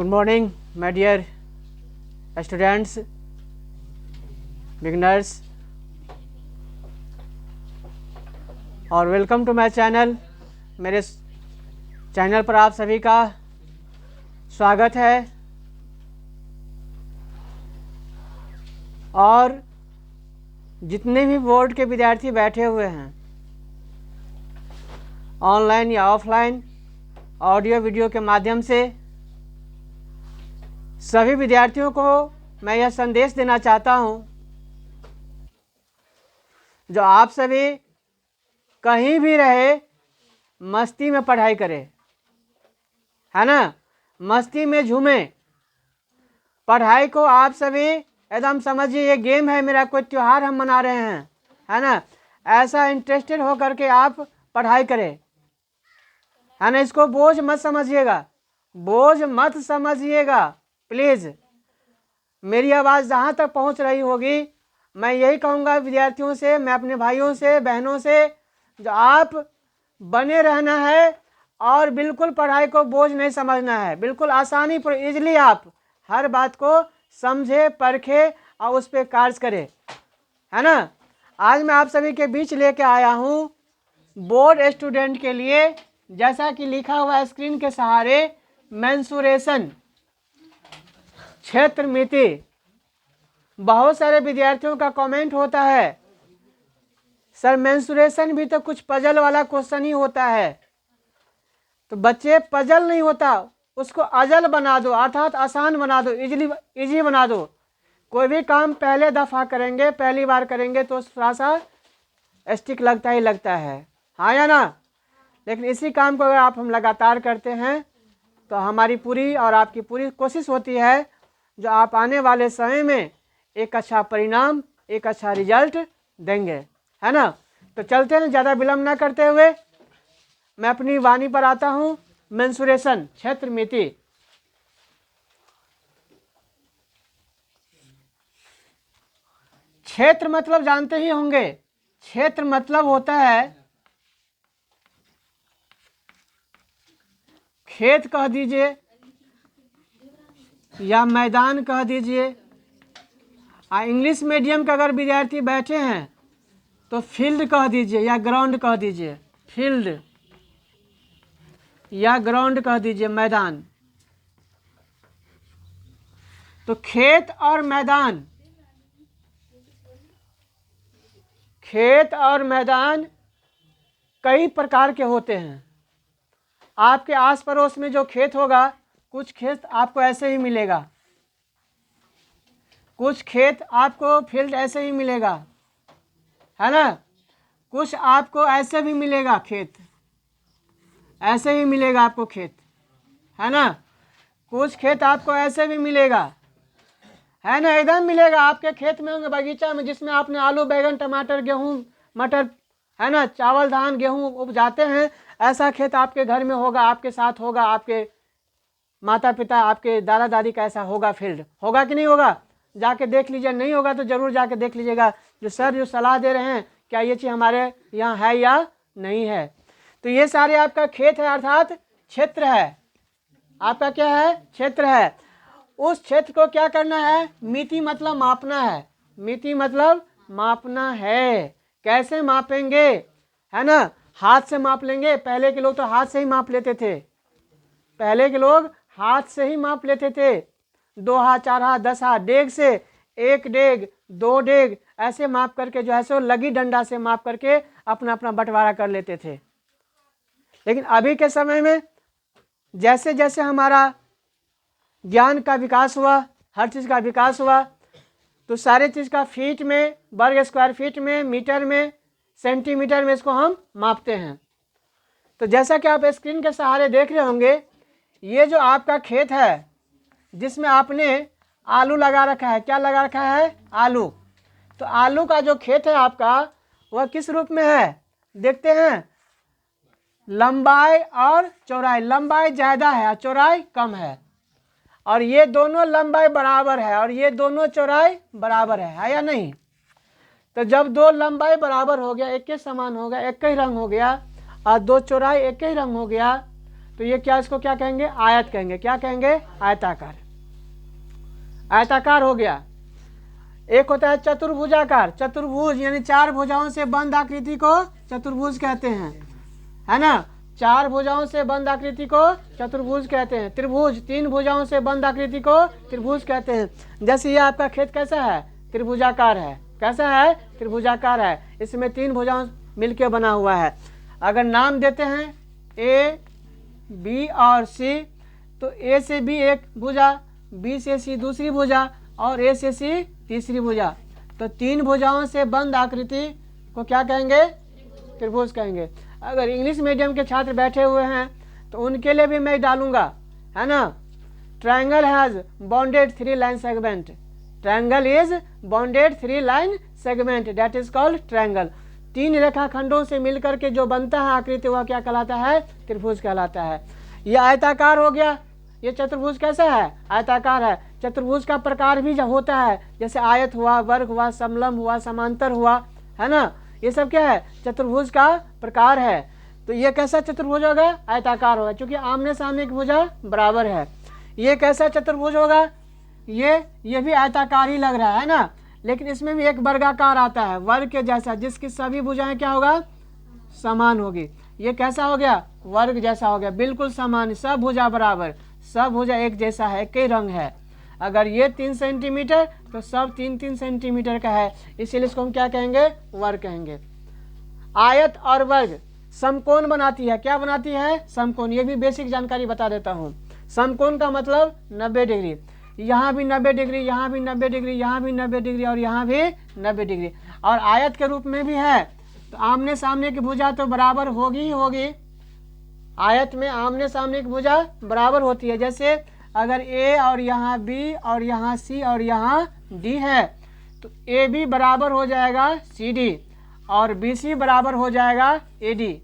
Good morning, my dear students, beginners, और welcome to my channel. मेरे channel पर आप सभी का स्वागत है। और जितने भी बोर्ड के विद्यार्थी बैठे हुए हैं, ऑनलाइन या ऑफलाइन, ऑडियो वीडियो के माध्यम से, सभी विद्यार्थियों को मैं यह संदेश देना चाहता हूं, जो आप सभी कहीं भी रहे मस्ती में पढ़ाई करें, है ना। मस्ती में झूमें। पढ़ाई को आप सभी एकदम समझिए ये गेम है, मेरा कोई त्योहार हम मना रहे हैं, है ना। ऐसा इंटरेस्टेड हो करके आप पढ़ाई करें, है ना। इसको बोझ मत समझिएगा, बोझ मत समझिएगा प्लीज़। मेरी आवाज़ जहाँ तक पहुँच रही होगी, मैं यही कहूँगा विद्यार्थियों से, मैं अपने भाइयों से, बहनों से, जो आप बने रहना है और बिल्कुल पढ़ाई को बोझ नहीं समझना है। बिल्कुल आसानी पर इजली आप हर बात को समझे, परखे और उस पर कार्य करें, है ना। आज मैं आप सभी के बीच लेके आया हूँ बोर्ड स्टूडेंट के लिए, जैसा कि लिखा हुआ है स्क्रीन के सहारे, मेंसुरेशन, क्षेत्र मिति। बहुत सारे विद्यार्थियों का कमेंट होता है, सर मेंसुरेशन भी तो कुछ पजल वाला क्वेश्चन ही होता है। तो बच्चे, पजल नहीं होता, उसको अजल बना दो, अर्थात आसान बना दो, इजी बना दो। कोई भी काम पहले दफ़ा करेंगे, पहली बार करेंगे तो थोड़ा सा स्टिक लगता ही लगता है, हाँ या ना। लेकिन इसी काम को अगर हम लगातार करते हैं तो हमारी पूरी और आपकी पूरी कोशिश होती है जो आप आने वाले समय में एक अच्छा परिणाम, एक अच्छा रिजल्ट देंगे, है ना। तो चलते हैं, ज़्यादा विलम्ब ना करते हुए मैं अपनी वाणी पर आता हूँ। मेंसुरेशन, क्षेत्र मिति। क्षेत्र मतलब जानते ही होंगे, क्षेत्र मतलब होता है, खेत कह दीजिए या मैदान कह दीजिए। इंग्लिश मीडियम के अगर विद्यार्थी बैठे हैं तो फील्ड कह दीजिए या ग्राउंड कह दीजिए, फील्ड या ग्राउंड कह दीजिए, मैदान। तो खेत और मैदान, खेत और मैदान कई प्रकार के होते हैं। आपके आस पड़ोस में जो खेत होगा, कुछ खेत आपको ऐसे ही मिलेगा, कुछ खेत आपको फील्ड ऐसे ही मिलेगा, है ना। कुछ आपको ऐसे भी मिलेगा, खेत ऐसे ही मिलेगा आपको खेत, है ना। कुछ खेत आपको ऐसे भी मिलेगा, है ना, एकदम मिलेगा। आपके खेत में होंगे, बगीचा में, जिसमें आपने आलू, बैगन, टमाटर, गेहूँ, मटर, है ना, चावल, धान, गेहूँ उपजाते हैं, ऐसा खेत आपके घर में होगा, आपके साथ होगा, आपके माता पिता, आपके दादा दादी का ऐसा होगा, फील्ड होगा कि नहीं होगा। जाके देख लीजिए, नहीं होगा तो ज़रूर जाके देख लीजिएगा। जो सर जो सलाह दे रहे हैं, क्या ये चीज़ हमारे यहाँ है या नहीं है। तो ये सारे आपका खेत है, अर्थात क्षेत्र है। आपका क्या है? क्षेत्र है। उस क्षेत्र को क्या करना है? मिति मतलब मापना है, मिति मतलब मापना है। कैसे मापेंगे, है ना। हाथ से माप लेंगे। पहले के लोग तो हाथ से ही माप लेते थे, पहले के लोग हाथ से ही माप लेते थे। 2 हाथ, 4 हाथ, 10 हाथ, डेग से 1 डेग, 2 डेग, ऐसे माप करके जो है सो लगी डंडा से माप करके अपना अपना बंटवारा कर लेते थे। लेकिन अभी के समय में जैसे जैसे हमारा ज्ञान का विकास हुआ, हर चीज़ का विकास हुआ, तो सारे चीज़ का फीट में, वर्ग स्क्वायर फीट में, मीटर में, सेंटीमीटर में इसको हम मापते हैं। तो जैसा कि आप स्क्रीन के सहारे देख रहे होंगे, ये जो आपका खेत है जिसमें आपने आलू लगा रखा है, क्या लगा रखा है? आलू। तो आलू का जो खेत है आपका, वह किस रूप में है? देखते हैं, लंबाई और चौड़ाई। लंबाई ज़्यादा है और चौड़ाई कम है, और ये दोनों लंबाई बराबर है और ये दोनों चौड़ाई बराबर है या नहीं। तो जब दो लंबाई बराबर हो गया, एक के समान हो गया, एक ही रंग हो गया, और दो चौड़ाई एक ही रंग हो गया, तो ये क्या, इसको क्या कहेंगे, आयत कहेंगे। क्या कहेंगे, आयताकार। आयताकार हो गया। एक होता है चतुर्भुजाकार। चतुर्भुज यानी 4 भुजाओं से बंद आकृति को चतुर्भुज कहते हैं, है ना। 4 भुजाओं से बंद आकृति को चतुर्भुज कहते हैं। त्रिभुज 3 भुजाओं से बंद आकृति को त्रिभुज कहते हैं। जैसे ये आपका खेत कैसा है, त्रिभुजाकार है। कैसा है, त्रिभुजाकार है। इसमें 3 भुजाओं मिलकर बना हुआ है। अगर नाम देते हैं ए, बी और सी, तो ए से बी एक भुजा, बी से सी दूसरी भुजा और ए से सी तीसरी भुजा। तो 3 भुजाओं से बंद आकृति को क्या कहेंगे, त्रिभुज कहेंगे। अगर इंग्लिश मीडियम के छात्र बैठे हुए हैं तो उनके लिए भी मैं डालूंगा, है ना। Triangle has bonded 3 line segment. Triangle is bonded 3 line segment, that is called triangle. 3 रेखाखंडों से मिलकर के जो बनता है आकृति वह क्या कहलाता है, त्रिभुज कहलाता है। यह आयताकार हो गया। ये चतुर्भुज कैसा है, आयताकार है। चतुर्भुज का प्रकार भी होता है, जैसे आयत हुआ, वर्ग हुआ, समलंब हुआ, समांतर हुआ, है ना। ये सब क्या है, चतुर्भुज का प्रकार है। तो ये कैसा चतुर्भुज होगा, आयताकार होगा, क्योंकि आमने सामने की भुजा बराबर है। ये कैसा चतुर्भुज होगा, ये भी आयताकार ही लग रहा है ना, लेकिन इसमें भी एक वर्गाकार आता है, वर्ग के जैसा, जिसकी सभी भुजाएं क्या होगा, समान होगी। ये कैसा हो गया, वर्ग जैसा हो गया, बिल्कुल समान, सब भुजा बराबर, सब भुजा एक जैसा है, एक ही रंग है। अगर ये 3 सेंटीमीटर तो सब 3-3 सेंटीमीटर का है, इसीलिए इसको हम क्या कहेंगे, वर्ग कहेंगे। आयत और वर्ग समकोण बनाती है। क्या बनाती है, समकोण। ये भी बेसिक जानकारी बता देता हूँ। समकोण का मतलब 90 डिग्री। यहाँ भी 90 डिग्री, यहाँ भी 90 डिग्री, यहाँ भी 90 डिग्री और यहाँ भी 90 डिग्री। और आयत के रूप में भी है, तो आमने सामने की भुजा तो बराबर होगी ही होगी। आयत में आमने सामने की भुजा बराबर होती है। जैसे अगर ए और यहाँ बी और यहाँ सी और यहाँ डी है, तो ए बी बराबर हो जाएगा सी डी और बी सी बराबर हो जाएगा ए डी।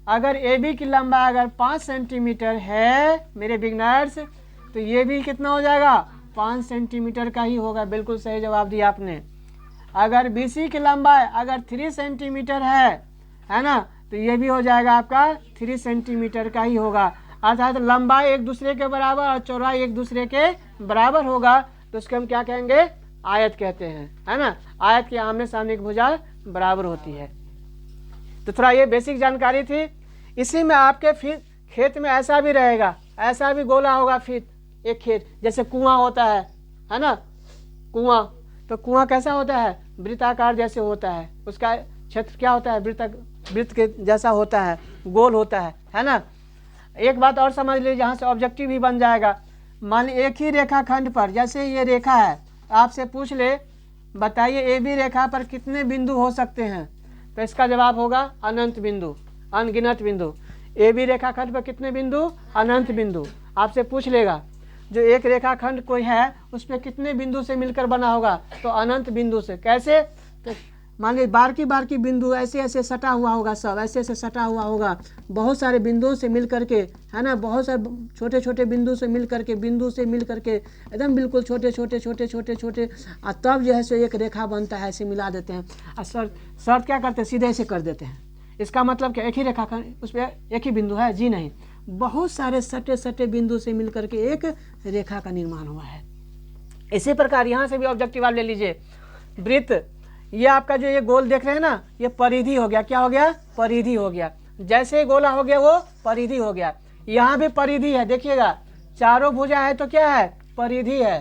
अगर ए बी की लंबाई अगर 5 सेंटीमीटर है मेरे बिगनर्स, तो ये भी कितना हो जाएगा, 5 सेंटीमीटर का ही होगा। बिल्कुल सही जवाब दिया आपने। अगर बी सी की लंबाई अगर 3 सेंटीमीटर है ना, तो ये भी हो जाएगा आपका 3 सेंटीमीटर का ही होगा। अर्थात लंबाई एक दूसरे के बराबर और चौड़ाई एक दूसरे के बराबर होगा, तो उसको हम क्या कहेंगे, आयत कहते हैं, है ना। आयत के आमने सामने की भुजा बराबर होती है। तो थोड़ा ये बेसिक जानकारी थी। इसी में आपके फिर खेत में ऐसा भी रहेगा, ऐसा भी गोला होगा फिर एक खेत, जैसे कुआं होता है ना। कुआं, तो कुआं कैसा होता है, वृत्ताकार जैसे होता है। उसका क्षेत्र क्या होता है, वृत्त के जैसा होता है, गोल होता है ना। एक बात और समझ लीजिए, यहाँ से ऑब्जेक्टिव भी बन जाएगा। मान लीजिए एक ही रेखाखंड पर, जैसे ये रेखा है, आपसे पूछ ले बताइए ए बी रेखा पर कितने बिंदु हो सकते हैं, तो इसका जवाब होगा अनंत बिंदु, अनगिनत बिंदु। ए बी रेखाखंड पर कितने बिंदु, अनंत बिंदु। आपसे पूछ लेगा जो एक रेखाखंड कोई है उस पर कितने बिंदु से मिलकर बना होगा, तो अनंत बिंदु से। कैसे, तो मान लीजिए बारकी बिंदु ऐसे ऐसे सटा हुआ होगा, सब ऐसे ऐसे सटा हुआ होगा, बहुत सारे बिंदुओं से मिल करके, है ना, बहुत सारे छोटे छोटे बिंदु से मिल करके एकदम बिल्कुल छोटे छोटे और तब जो है सो एक रेखा बनता है, ऐसे मिला देते हैं। और शर्त क्या करते हैं, सीधे ऐसे कर देते हैं। इसका मतलब क्या, एक ही रेखा उस पर एक ही बिंदु है, जी नहीं, बहुत सारे सटे बिंदु से मिल करके एक रेखा का निर्माण हुआ है। इसी प्रकार यहाँ से भी ऑब्जेक्टिव आप ले लीजिए। वृत्त, ये आपका जो ये गोल देख रहे हैं ना, ये परिधि हो गया। क्या हो गया, परिधि हो गया। जैसे गोला हो गया वो परिधि हो गया। यहाँ भी परिधि है, देखिएगा, चारों भुजा है तो क्या है, परिधि है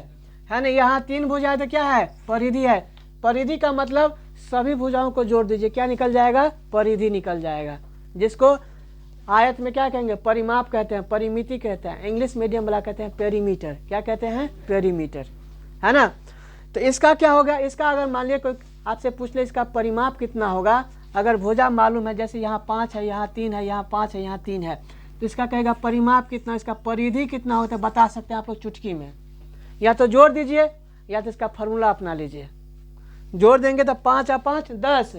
ना। यहाँ 3 भुजा है तो क्या है, परिधि है। परिधि का मतलब सभी भुजाओं को जोड़ दीजिए, क्या निकल जाएगा, परिधि निकल जाएगा, जिसको आयत में क्या कहेंगे, परिमाप कहते हैं, परिमिति कहते हैं। इंग्लिश मीडियम वाला कहते हैं पेरीमीटर। क्या कहते हैं, पेरीमीटर, है ना। तो इसका क्या होगा, इसका अगर मान लिया कोई आपसे पूछ ले इसका परिमाप कितना होगा, अगर भुजा मालूम है, जैसे यहाँ 5 है, यहाँ 3 है, यहाँ 5 है, यहाँ 3 है, तो इसका कहेगा परिमाप कितना, इसका परिधि कितना होता है, बता सकते हैं आप लोग चुटकी में। या तो जोड़ दीजिए या तो इसका फार्मूला अपना लीजिए। जोड़ देंगे तो 5 और 5 10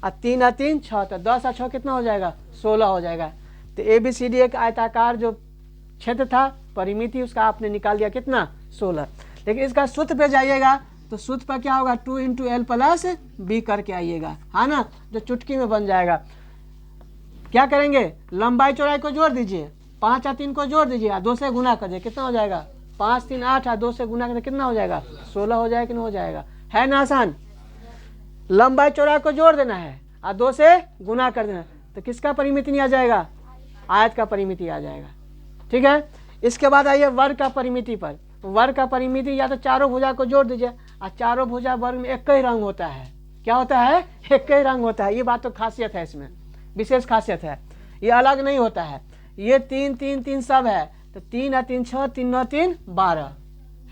और 3 और 3 6, तो 10 और 6 कितना हो जाएगा, 16 हो जाएगा। तो ABCD एक आयताकार जो क्षेत्र था, परिमिति उसका आपने निकाल दिया कितना, 16। लेकिन इसका सूत्र पे जाइएगा तो सूत्र पर क्या होगा, 2 × L + B करके आइएगा, है ना, जो चुटकी में बन जाएगा। क्या करेंगे, लंबाई चौड़ाई को जोड़ दीजिए, 5 और 3 को जोड़ दीजिए, 2 से गुना कर दीजिए, कितना हो जाएगा? 5 3 8 और 2 से गुना कर कितना हो जाएगा? 16 हो जाएगा कि नहीं हो जाएगा? है ना आसान? लंबाई चौड़ाई को जोड़ देना है और 2 से गुना कर देना, तो किसका परिमिति नहीं आ जाएगा? आयत का परिमिति आ जाएगा। ठीक है, इसके बाद आइए वर्ग का परिमिति पर। वर्ग का परिमिति या तो चारों भुजा को जोड़ दीजिए, और चारों भुजा वर्ग में एक ही रंग होता है। क्या होता है? एक ही रंग होता है। ये बात तो खासियत है, इसमें विशेष खासियत है, ये अलग नहीं होता है। ये 3 3 3 सब है, तो 3 और 3 6, 3 9 3 12,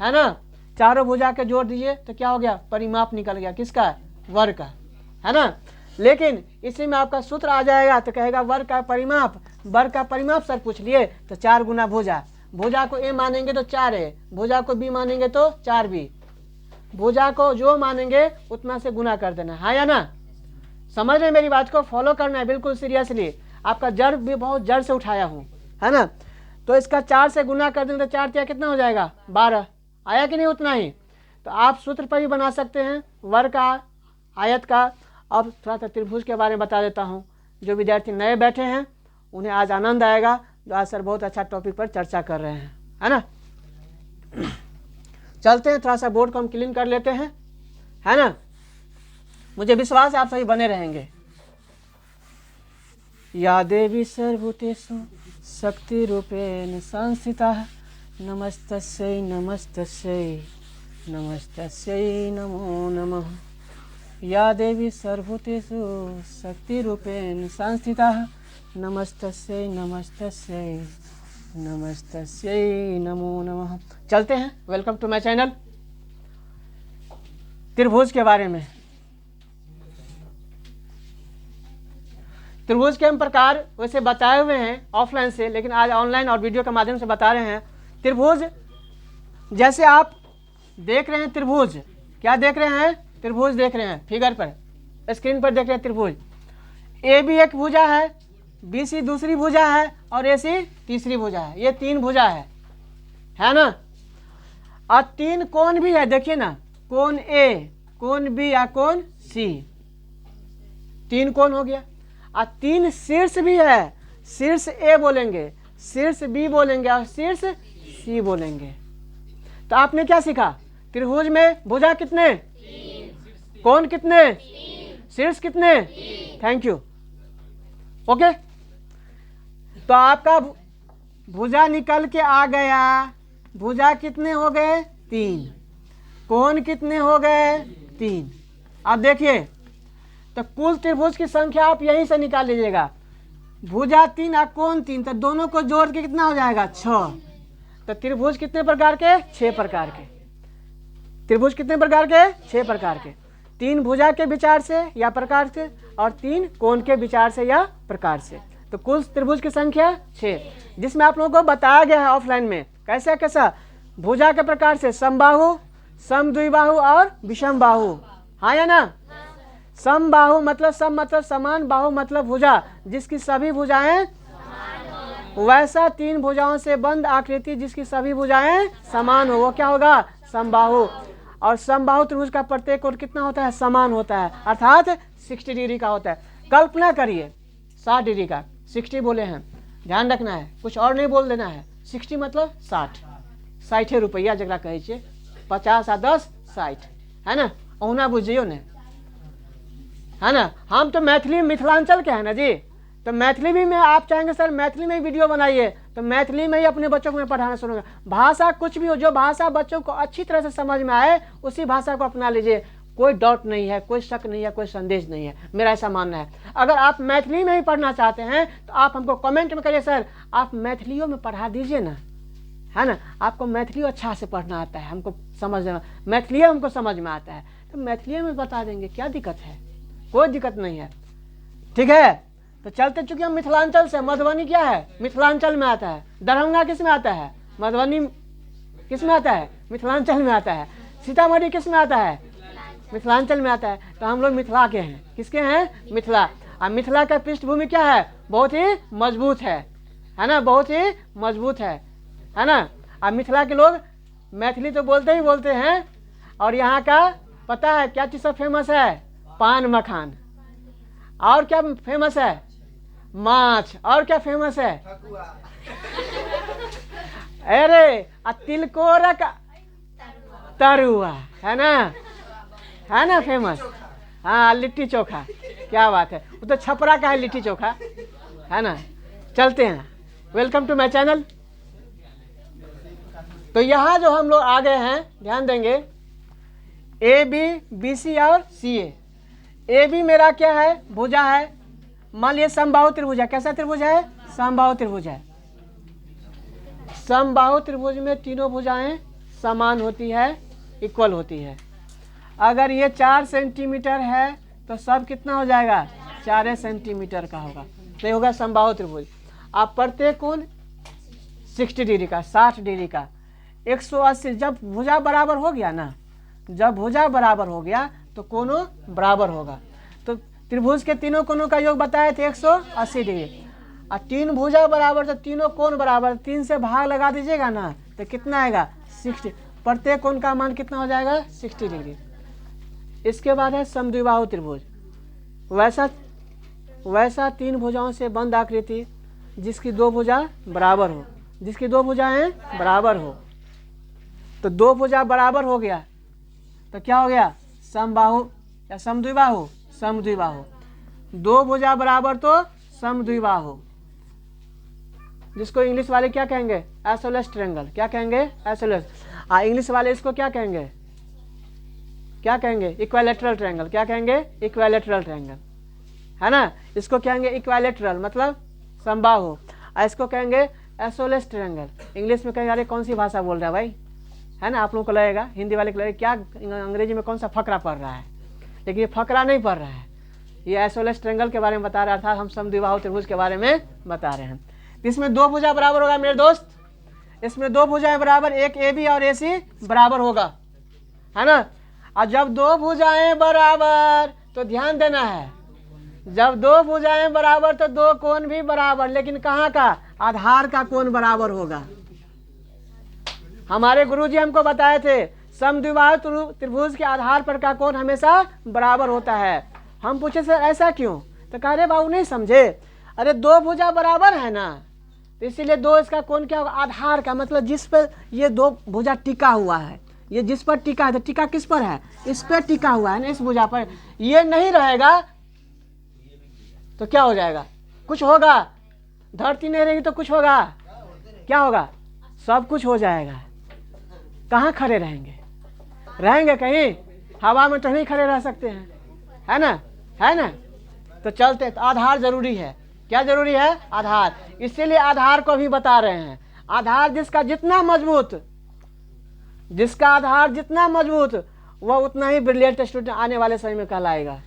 है ना? चारों भुजा के जोड़ दीजिए तो क्या हो गया? परिमाप निकल गया, किसका? वर्ग का, है ना? लेकिन इसी में आपका सूत्र आ जाएगा, तो कहेगा वर्ग का परिमाप। वर्ग का परिमाप सर पूछ लिए, तो 4 गुना भुजा। भुजा को ए मानेंगे तो 4 ए, भुजा को बी मानेंगे तो 4 बी, भुजा को जो मानेंगे उतना से गुना कर देना, है या ना? समझ रहे मेरी बात को? फॉलो करना है बिल्कुल सीरियसली। आपका जड़ भी बहुत जड़ से उठाया हूँ, है ना? तो इसका 4 से गुना कर देंगे तो 4 तिया कितना हो जाएगा? 12। आया कि नहीं? उतना ही। तो आप सूत्र पर भी बना सकते हैं वर्ग का, आयत का। अब थोड़ा सा त्रिभुज के बारे में बता देता हूँ। जो विद्यार्थी नए बैठे हैं उन्हें आज आनंद आएगा, तो आज सर बहुत अच्छा टॉपिक पर चर्चा कर रहे हैं, है ना? चलते हैं, थोड़ा सा बोर्ड को हम क्लीन कर लेते हैं, है ना? मुझे विश्वास है आप सभी बने रहेंगे। या देवी सर्वभूतेषु शक्ति रूपेण संस्थिता नमस्तस्यै नमस्तस्यै नमस्तस्यै नमो नमः। या देवी सर्वभूतेषु शक्ति रूपेण संस्थिता नमस्तस्यै नमस्तस्यै नमस्तस्यै नमो नमः। चलते हैं, वेलकम टू माय चैनल। त्रिभुज के बारे में, त्रिभुज के हम प्रकार वैसे बताए हुए हैं ऑफलाइन से, लेकिन आज ऑनलाइन और वीडियो के माध्यम से बता रहे हैं। त्रिभुज जैसे आप देख रहे हैं, त्रिभुज क्या देख रहे हैं? त्रिभुज देख रहे हैं, फिगर पर, स्क्रीन पर देख रहे हैं त्रिभुज। ए बी एक भुजा है, बी सी दूसरी भुजा है, और ए सी तीसरी भुजा है। ये 3 भुजा है ना? और 3 कोण भी है, देखिए ना, कोण ए, कोण बी या कोण सी, 3 कोण हो गया। और 3 शीर्ष भी है, शीर्ष ए बोलेंगे, शीर्ष बी बोलेंगे और शीर्ष सी बोलेंगे। तो आपने क्या सीखा? त्रिभुज में भुजा कितने? कोण कितने? शीर्ष कितने? Thank you. ओके, तो आपका भुजा निकल के आ गया। भुजा कितने हो गए? 3। कोण कितने हो गए? 3। अब देखिए, तो कुल त्रिभुज की संख्या आप यहीं से निकाल लीजिएगा। भुजा 3 और कोण 3, तो दोनों को जोड़ के कितना हो जाएगा? 6। तो त्रिभुज कितने प्रकार के? 6 प्रकार के। त्रिभुज कितने प्रकार के? 6 प्रकार के। 3 भुजा के विचार से या प्रकार से, और 3 कोण के विचार से या प्रकार से। तो कुल त्रिभुज की संख्या 6, जिसमें आप लोगों को बताया गया है ऑफलाइन में कैसा कैसा भुजा के प्रकार से, समबाहु, समद्विबाहु और विषम बाहु, हाँ या ना? समबाहु मतलब सम मतलब समान, बाहु मतलब भुजा जिसकी सभी भुजाएं, वैसा 3 भुजाओं से बंद आकृति जिसकी सभी भुजाएं समान हो, वो क्या होगा? समबाहु। और समबाहु त्रिभुज का प्रत्येक कोण कितना होता है? समान होता है, अर्थात 60 डिग्री का होता है। कल्पना करिए 60 डिग्री का, 60 बोले हैं, ध्यान रखना है, कुछ और नहीं बोल देना है। 60 मतलब 60, 60 रुपया जरा कहे छे, 50 और 10 60, है ना? औना बुझियो ने, है ना? हम तो मैथिली मिथिलांचल के हैं ना जी, तो मैथिली भी में आप चाहेंगे सर मैथिली में ही वीडियो बनाइए, तो मैथिली में ही अपने बच्चों को मैं पढ़ाना शुरू करूँगा। भाषा कुछ भी हो, जो भाषा बच्चों को अच्छी तरह से समझ में आए उसी भाषा को अपना लीजिए, कोई डाउट नहीं है, कोई शक नहीं है, कोई संदेश नहीं है, मेरा ऐसा मानना है। अगर आप मैथिली में ही पढ़ना चाहते हैं तो आप हमको कमेंट में करिए, सर आप मैथिलियों में पढ़ा दीजिए ना, है ना? आपको मैथिली अच्छा से पढ़ना आता है, हमको समझना, मैथिली हमको समझ में आता है, तो मैथिली में बता देंगे, क्या दिक्कत है? कोई दिक्कत नहीं है, ठीक है? तो चलते, चूंकि हम मिथिलांचल से, मधुबनी क्या है? मिथिलांचल में आता है। दरभंगा किस में आता है? मधुबनी किस में आता है? मिथिलांचल में आता है। सीतामढ़ी किस में आता है? मिथिलांचल में आता है। तो हम लोग मिथिला के हैं। किसके हैं? मिथिला। और मिथिला का पृष्ठभूमि क्या है? बहुत ही मजबूत है ना? बहुत ही मजबूत है ना? और मिथिला के लोग मैथिली तो बोलते ही बोलते हैं। और यहाँ का पता है क्या चीज़ सब फेमस है? पान मखान। और क्या फेमस है? माछ। और क्या फेमस है? अरे तिलकोरा का तरुआ, है ना फेमस। हाँ, लिट्टी चोखा, क्या बात है, वो तो छपरा का है लिट्टी चोखा, है ना। चलते हैं, वेलकम टू माय चैनल। तो यहाँ जो हम लोग आ गए हैं, ध्यान देंगे, ए बी, बी सी और सी ए। ए बी मेरा क्या है, भुजा है। मान लीजिए समबाहु त्रिभुज है। कैसा त्रिभुज है, समबाहु त्रिभुज है। समबाहु त्रिभुज में तीनों भुजाएं समान होती है, इक्वल होती है। अगर ये 4 सेंटीमीटर है तो सब कितना हो जाएगा, 4 सेंटीमीटर का होगा। तो ये होगा समबाहु त्रिभुज। आप प्रत्येक कोण 60 डिग्री का, 60 डिग्री का, 180। जब भुजा बराबर हो गया ना, जब भुजा बराबर हो गया तो कोणों बराबर होगा। तो त्रिभुज के तीनों कोणों का योग बताए थे 180 डिग्री। और 3 भुजा बराबर तो तीनों कोण बराबर, 3 से भाग लगा दीजिएगा ना तो कितना आएगा, 60। प्रत्येक कोण का मान कितना हो जाएगा, 60 डिग्री। इसके बाद है समद्विबाहु त्रिभुज। वैसा 3 भुजाओं से बंद आकृति जिसकी 2 भुजा बराबर हो, जिसकी 2 भुजाएं बराबर हो। तो 2 भुजा बराबर हो गया तो क्या हो गया, समबाहु या समद्विबाहु, समद्विबाहु। 2 भुजा बराबर तो समद्विबाहु, जिसको इंग्लिश वाले क्या कहेंगे, आइसोसेलेस ट्रायंगल। क्या कहेंगे, आइसोसेलेस। इंग्लिश वाले इसको क्या कहेंगे, क्या कहेंगे, इक्विलैटरल ट्रायंगल। क्या कहेंगे, इक्विलैटरल ट्रायंगल, है ना। इसको कहेंगे इक्विलैटरल, मतलब समबाहु। और इसको कहेंगे आइसोसेलेस ट्रायंगल। इंग्लिश में कहेंगे, अरे कौन सी भाषा बोल रहा है भाई, है ना। आप लोगों को लगेगा, हिंदी वाले को लगेगा क्या अंग्रेजी में कौन सा फकरा पढ़ रहा है, लेकिन ये फकरा नहीं पढ़ रहा है, ये आइसोसेलेस ट्रायंगल के बारे में बता रहा था। हम समद्विबाहु त्रिभुज के बारे में बता रहे हैं। इसमें 2 भुजा बराबर होगा मेरे दोस्त, इसमें 2 भुजाएं बराबर, एक ए बी और ए सी बराबर होगा, है ना। और जब 2 भुजाएं बराबर तो ध्यान देना है, जब 2 भुजाएं बराबर तो 2 कोण भी बराबर, लेकिन कहाँ का, आधार का कोण बराबर होगा। हमारे गुरुजी हमको बताए थे समद्विबाहु त्रिभुज के आधार पर का कोण हमेशा बराबर होता है। हम पूछे सर ऐसा क्यों, तो कह रहे बाबू नहीं समझे, अरे 2 भुजा बराबर है ना, तो इसीलिए 2 इसका कोण क्या होगा, आधार का, मतलब जिस पर ये 2 भुजा टिका हुआ है, ये जिस पर टिका है, तो टिका किस पर है, इस पर टिका हुआ है ना, इस भुजा पर। ये नहीं रहेगा तो क्या हो जाएगा, कुछ होगा। धरती नहीं रहेगी तो कुछ होगा, क्या होगा, सब कुछ हो जाएगा। कहाँ खड़े रहेंगे, रहेंगे कहीं हवा में तो नहीं खड़े रह सकते हैं, है ना, है ना। तो चलते, तो आधार जरूरी है। क्या जरूरी है, आधार। इसीलिए आधार को भी बता रहे हैं। आधार जिसका जितना मजबूत, जिसका आधार जितना मजबूत, वह उतना ही ब्रिलियंट स्टूडेंट आने वाले समय में कहलाएगा।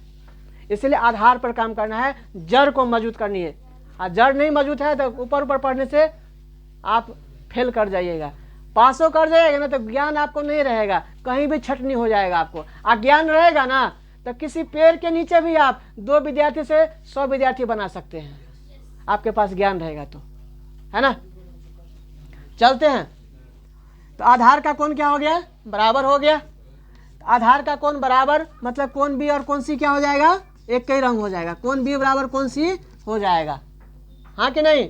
इसलिए आधार पर काम करना है, जड़ को मजबूत करनी है। और जड़ नहीं मजबूत है तो ऊपर ऊपर पढ़ने से आप फेल कर जाइएगा, पासो कर जाइएगा ना, तो ज्ञान आपको नहीं रहेगा, कहीं भी छटनी हो जाएगा आपको। और ज्ञान रहेगा ना तो किसी पेड़ के नीचे भी आप 2 विद्यार्थी से 100 विद्यार्थी बना सकते हैं, आपके पास ज्ञान रहेगा तो, है ना। चलते हैं। तो आधार का कोण क्या हो गया, बराबर हो गया। आधार का कोण बराबर मतलब कोण बी और कोण सी क्या हो जाएगा, एक ही रंग हो जाएगा। कोण बी बराबर कोण सी हो जाएगा, हाँ कि नहीं।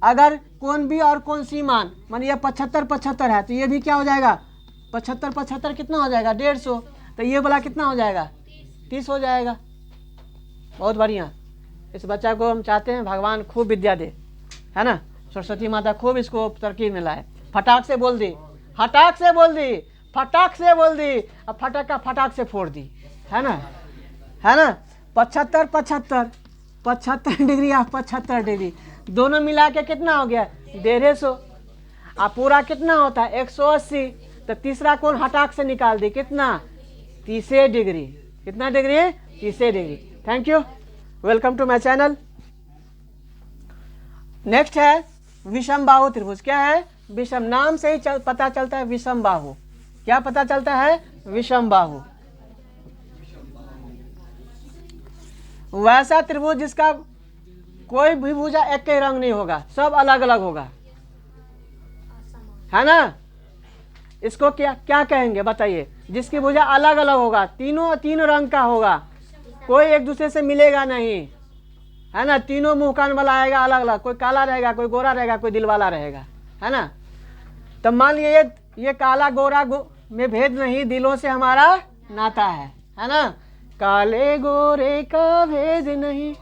अगर कोण बी और कोण सी मान ये 75 75 है तो ये भी क्या हो जाएगा, 75 75 कितना हो जाएगा, 150। तो ये वाला कितना हो जाएगा, 30 हो जाएगा। बहुत बढ़िया। इस बच्चा को हम चाहते हैं भगवान खूब विद्या दे, है ना। सरस्वती माता खूब इसको तरकीब में लाए। फटाक से बोल दी, हटाक से बोल दी, फटाक से बोल दी, अब फटाक का फटाक से फोड़ दी, है ना, है ना। 75 75 75 डिग्री और 75 डिग्री दोनों मिला के कितना हो गया, 150। अब पूरा कितना होता है, 180। तो तीसरा कोण हटाक से निकाल दी, कितना, 30 डिग्री। कितना degree, 30 degree. Thank you, welcome to my channel. Next है विषम बाहु त्रिभुज। क्या है, विषम। नाम से ही पता चलता है विषम बाहु। क्या पता चलता है, विषम बाहु। वैसा त्रिभुज जिसका कोई भी भुजा एक ही रंग नहीं होगा, सब अलग अलग होगा, है ना। इसको क्या क्या कहेंगे बताइए, जिसकी भुजा अलग अलग होगा, तीनों रंग का होगा, कोई एक दूसरे से मिलेगा नहीं, है ना। तीनों मुंह कान वाला आएगा अलग अलग, कोई काला रहेगा, कोई गोरा रहेगा, कोई दिल वाला रहेगा, है ना। तो मान लिए ये काला गोरा में भेद नहीं, दिलों से हमारा नाता है ना। काले गोरे का भेद नहीं,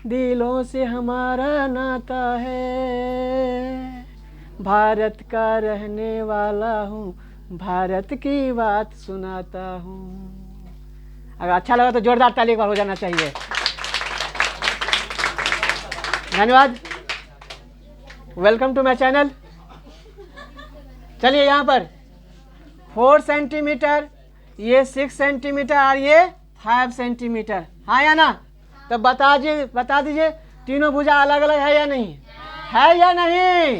दिलों से हमारा नाता है। भारत का रहने वाला हूँ, भारत की बात सुनाता हूँ। अगर अच्छा लगा तो जोरदार ताली एक बार हो जाना चाहिए। धन्यवाद। Welcome to my channel. चलिए यहाँ पर 4 सेंटीमीटर, ये 6 सेंटीमीटर और ये 5 सेंटीमीटर, हाँ या ना? तो बता दीजिए तीनों भुजा अलग अलग है या नहीं? है या नहीं?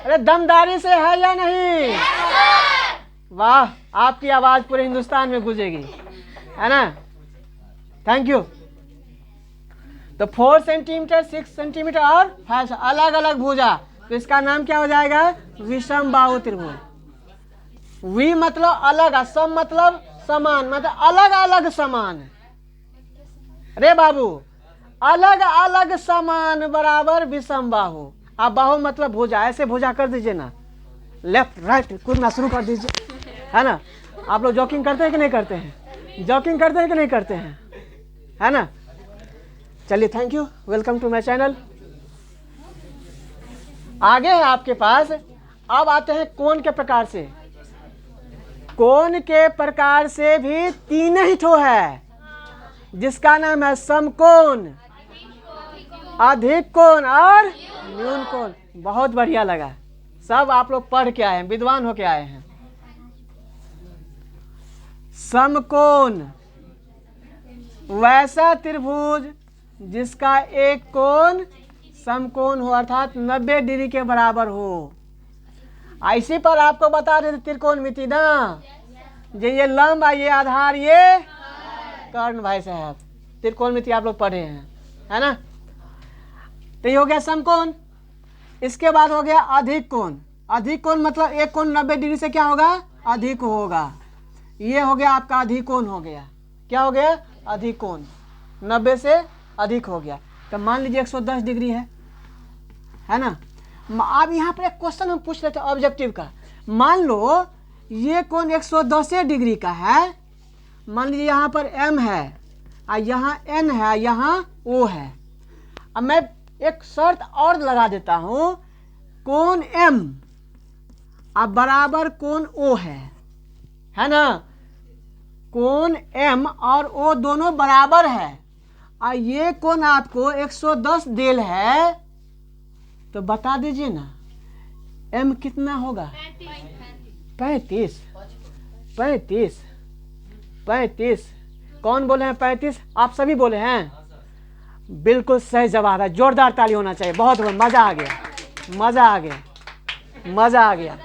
अरे दमदारी से है या नहीं? वाह, आपकी आवाज पूरे हिंदुस्तान में गूंजेगी, है ना। Thank you. तो 4 सेंटीमीटर, 6 सेंटीमीटर और 5 अलग अलग भुजा, तो इसका नाम क्या हो जाएगा? विषम बाहु त्रिभुज। वी मतलब अलग, सम मतलब समान, मतलब अलग अलग समान। अरे बाबू, अलग अलग समान बराबर विषम बाहु। आप बाहु मतलब भुजा, ऐसे भुजा कर दीजिए ना, लेफ्ट राइट कूदना शुरू कर दीजिए, है ना। आप लोग जॉगिंग करते हैं कि नहीं करते हैं? जॉगिंग करते हैं कि नहीं करते हैं, है ना। चलिए, thank you, welcome to my channel. आगे है आपके पास, अब आते हैं कोण के प्रकार से। कोण के प्रकार से भी 3 ही ठो है, जिसका नाम है समकोण, अधिक कोण और न्यून कोण। बहुत बढ़िया लगा, सब आप लोग पढ़ के आए हैं, विद्वान होके आए हैं। समकोण वैसा त्रिभुज जिसका एक कोण समकोण हो, अर्थात 90 डिग्री के बराबर हो। इसी पर आपको बता रहे थे त्रिकोणमिति ना, ये लंब, ये आधार, ये कर्ण। भाई साहब, त्रिकोणमिति आप लोग पढ़े हैं, है ना। तो ये हो गया समकोण। इसके बाद हो गया अधिक कोण। अधिक कोण मतलब एक कोण 90 डिग्री से क्या होगा? अधिक होगा। ये हो गया आपका अधिक कोण हो गया। क्या हो गया? अधिक कोण, 90 से अधिक हो गया। तो मान लीजिए 110 डिग्री है ना। अब यहाँ पर एक क्वेश्चन हम पूछ रहे थे ऑब्जेक्टिव का। मान लो ये कोण 110 डिग्री का है, मान लीजिए यहाँ पर M है और यहाँ N है, यहाँ O है। अब मैं एक शर्त और लगा देता हूँ, कोण M अब बराबर कोण O है ना। कोण M और O दोनों बराबर है और ये कोण आपको 110 देल है, तो बता दीजिए ना M कितना होगा? 35। 35 35। कौन बोले हैं 35? आप सभी बोले हैं। बिल्कुल सही जवाब है, जोरदार ताली होना चाहिए। बहुत मजा आ गया, मजा आ गया, मजा आ गया।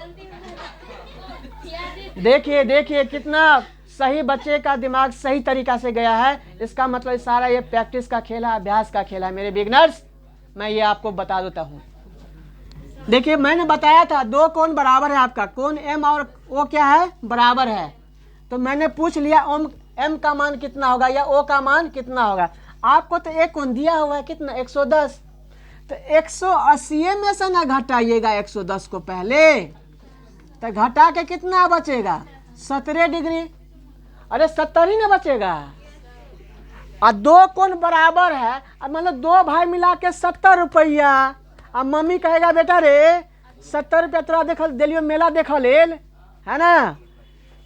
देखिए देखिए कितना सही बच्चे का दिमाग सही तरीका से गया है। इसका मतलब सारा ये प्रैक्टिस का खेल है, अभ्यास का खेल है। मेरे बिगनर्स, मैं ये आपको बता देता हूँ। देखिए मैंने बताया था 2 कोण बराबर है आपका, कोण M और O क्या है? बराबर है। तो मैंने पूछ लिया M का मान कितना होगा या O का मान कितना होगा। आपको तो एक कोण दिया हुआ है, कितना? 110। तो 180 में से ना घटाइएगा 110 को पहले, तो घटा के कितना बचेगा? 17 डिग्री। अरे 70 ही ना बचेगा। और 2 कोण बराबर है, अब मतलब 2 भाई मिला के 70 रुपया। अब मम्मी कहेगा बेटा रे 70 रुपया तोरा देख दिलियो, मेला देख लेल, है ना।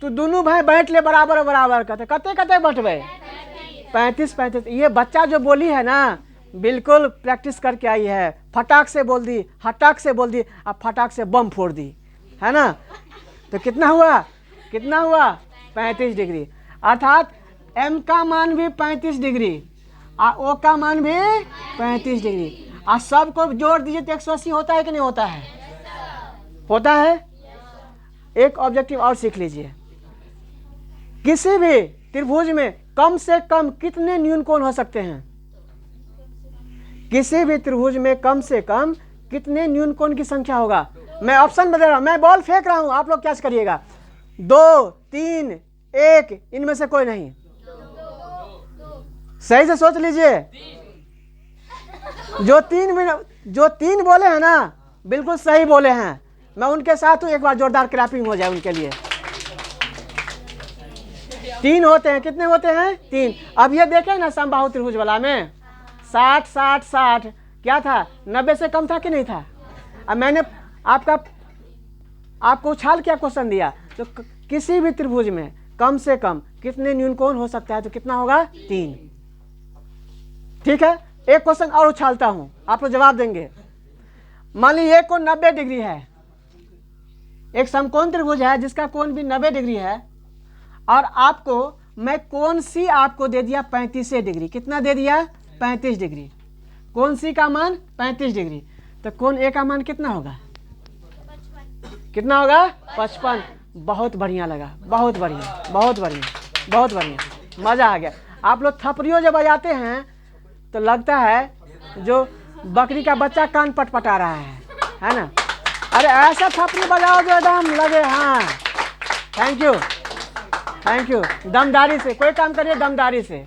तो दोनों भाई बैठ ले बराबर बराबर करते, कते कते बटवे? 35 35। ये बच्चा जो बोली है ना, बिल्कुल प्रैक्टिस करके आई है। फटाक से बोल दी, हटाक से बोल दी, अब फटाक से बम फोड़ दी, है ना। तो कितना हुआ? कितना हुआ? 35 डिग्री। अर्थात M का मान भी 35 डिग्री और O का मान भी 35 डिग्री। और सबको जोड़ दीजिए तो 180 होता है कि नहीं होता है? होता है। एक ऑब्जेक्टिव और सीख लीजिए। किसी भी त्रिभुज में कम से कम कितने न्यून कोण हो सकते हैं? किसी भी त्रिभुज में कम से कम कितने न्यून कोण की संख्या होगा? मैं ऑप्शन बता रहा हूं, मैं बॉल फेंक रहा हूं, आप लोग क्या करिएगा? 2, 3, 1, इनमें से कोई नहीं। सही से सोच लीजिए। जो तीन बोले हैं ना, बिल्कुल सही बोले हैं। मैं उनके साथ हूँ, एक बार जोरदार क्लैपिंग हो जाए उनके लिए। 3 होते हैं, कितने होते हैं? 3। अब ये देखें ना समबाहु त्रिभुज वाला में 60 60 60 क्या था? 90 से कम था कि नहीं था? अब मैंने आपको उछाल क्या क्वेश्चन दिया, तो किसी भी त्रिभुज में कम से कम कितने न्यून कोण हो सकता है? तो कितना होगा? 3। ठीक है, एक क्वेश्चन और उछालता हूं, आप लोग जवाब देंगे। मान लीजिए एक कोण 90 डिग्री है, एक समकोण त्रिभुज है जिसका कोण भी 90 डिग्री है, और आपको मैं कौन सी आपको दे दिया 35 डिग्री। कितना दे दिया? 35 डिग्री। कौन सी का मान? 35 डिग्री। तो कोण ए का मान कितना होगा? कितना होगा? 55। बहुत बढ़िया लगा, बहुत बढ़िया, बहुत बढ़िया, बहुत बढ़िया, मजा आ गया। आप लोग थपड़ियों जब बजाते हैं तो लगता है जो बकरी का बच्चा कान पटपटा रहा है ना? अरे ऐसा थपड़ी बजाओ जो एकदम लगे। हाँ, थैंक यू, थैंक यू। दमदारी से कोई काम करिए, दमदारी से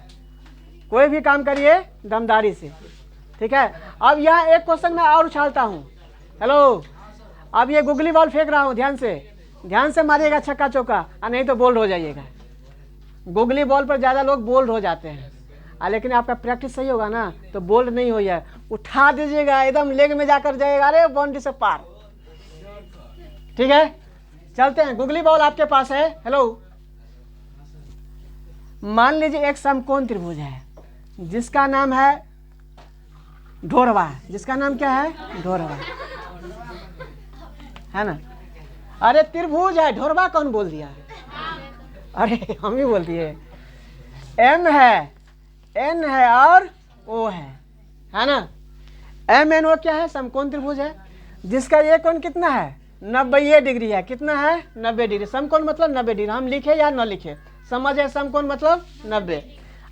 कोई भी काम करिए, दमदारी से। ठीक है, अब यहाँ एक क्वेश्चन मैं और उछालता हूँ। हेलो, अब ये गुगली बॉल फेंक रहा हूँ, ध्यान से मारिएगा छक्का चौका, और नहीं तो बोल्ड हो जाइएगा। गुगली बॉल पर ज़्यादा लोग बोल्ड हो जाते हैं, लेकिन आपका प्रैक्टिस सही होगा ना तो बोल्ड नहीं हो जाए। उठा दीजिएगा, एकदम लेग में जाकर जाएगा, अरे बाउंड्री से पार। ठीक है, चलते हैं। गुगली बॉल आपके पास है। हेलो, मान लीजिए एक समकोण त्रिभुज है जिसका नाम है ढोरवा। जिसका नाम क्या है? ढोरवा, है ना? अरे त्रिभुज है, ढोरवा कौन बोल दिया? अरे हम ही बोल दिए। एम है, एन है और ओ है ना? एम एन ओ क्या है? समकोण त्रिभुज है जिसका ये कोण कितना है? 90 डिग्री है। कितना है? 90 डिग्री। समकोण मतलब 90 डिग्री। हम लिखे या न लिखे, समझे? समकोण मतलब 90।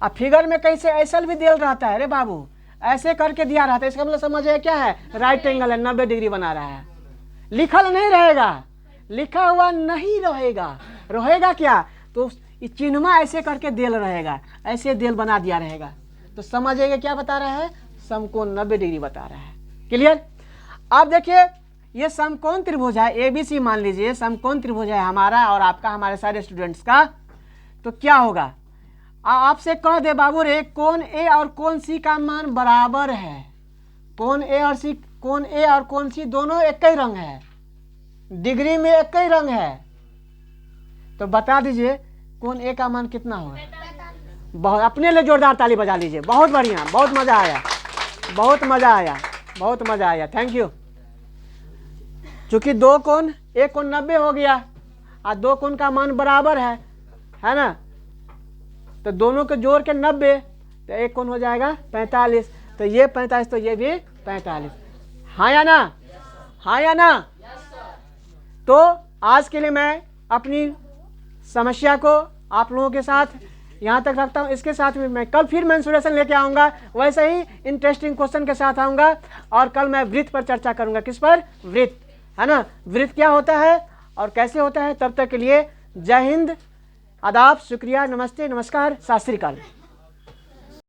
अब फिगर में कैसे ऐसा भी दिया रहता है, अरे बाबू ऐसे करके दिया रहता है, इसका मतलब समझे क्या है? राइट एंगल है, 90 डिग्री बना रहा है। लिखल नहीं रहेगा, लिखा हुआ नहीं रहेगा, रहेगा क्या? तो चिन्हमा ऐसे करके देल रहेगा, ऐसे देल बना दिया रहेगा, तो समझिएगा क्या बता रहा है? समकोण 90 डिग्री बता रहा है। क्लियर? अब देखिए ये समकोण त्रिभुज है, ABC मान लीजिए समकोण त्रिभुज है हमारा और आपका, हमारे सारे स्टूडेंट्स का। तो क्या होगा? आपसे कह दे बाबू रे, कोण ए और कोण सी का मान बराबर है। कोण ए और सी, कोण ए और कोण सी दोनों एक ही रंग है, डिग्री में एक ही रंग है, तो बता दीजिए कोण ए का मान कितना होगा? बहुत, अपने लिए जोरदार ताली बजा लीजिए। बहुत बढ़िया, बहुत मजा आया, बहुत मजा आया, बहुत मजा आया। Thank you. चूंकि दो कोण, एक कोण 90 हो गया और दो कोण का मान बराबर है ना? तो दोनों को जोड़ के 90, तो एक कोण हो जाएगा 45। तो ये 45, तो ये भी 45। हाँ या ना? हाँ या ना? तो आज के लिए मैं अपनी समस्या को आप लोगों के साथ यहाँ तक रखता हूँ। इसके साथ में मैं कल फिर मेंसुरेशन लेके आऊँगा, वैसे ही इंटरेस्टिंग क्वेश्चन के साथ आऊँगा। और कल मैं वृत्त पर चर्चा करूँगा। किस पर? वृत्त, है ना? वृत्त क्या होता है और कैसे होता है। तब तक के लिए जय हिंद, आदाब, शुक्रिया, नमस्ते, नमस्कार, सत श्री अकाल।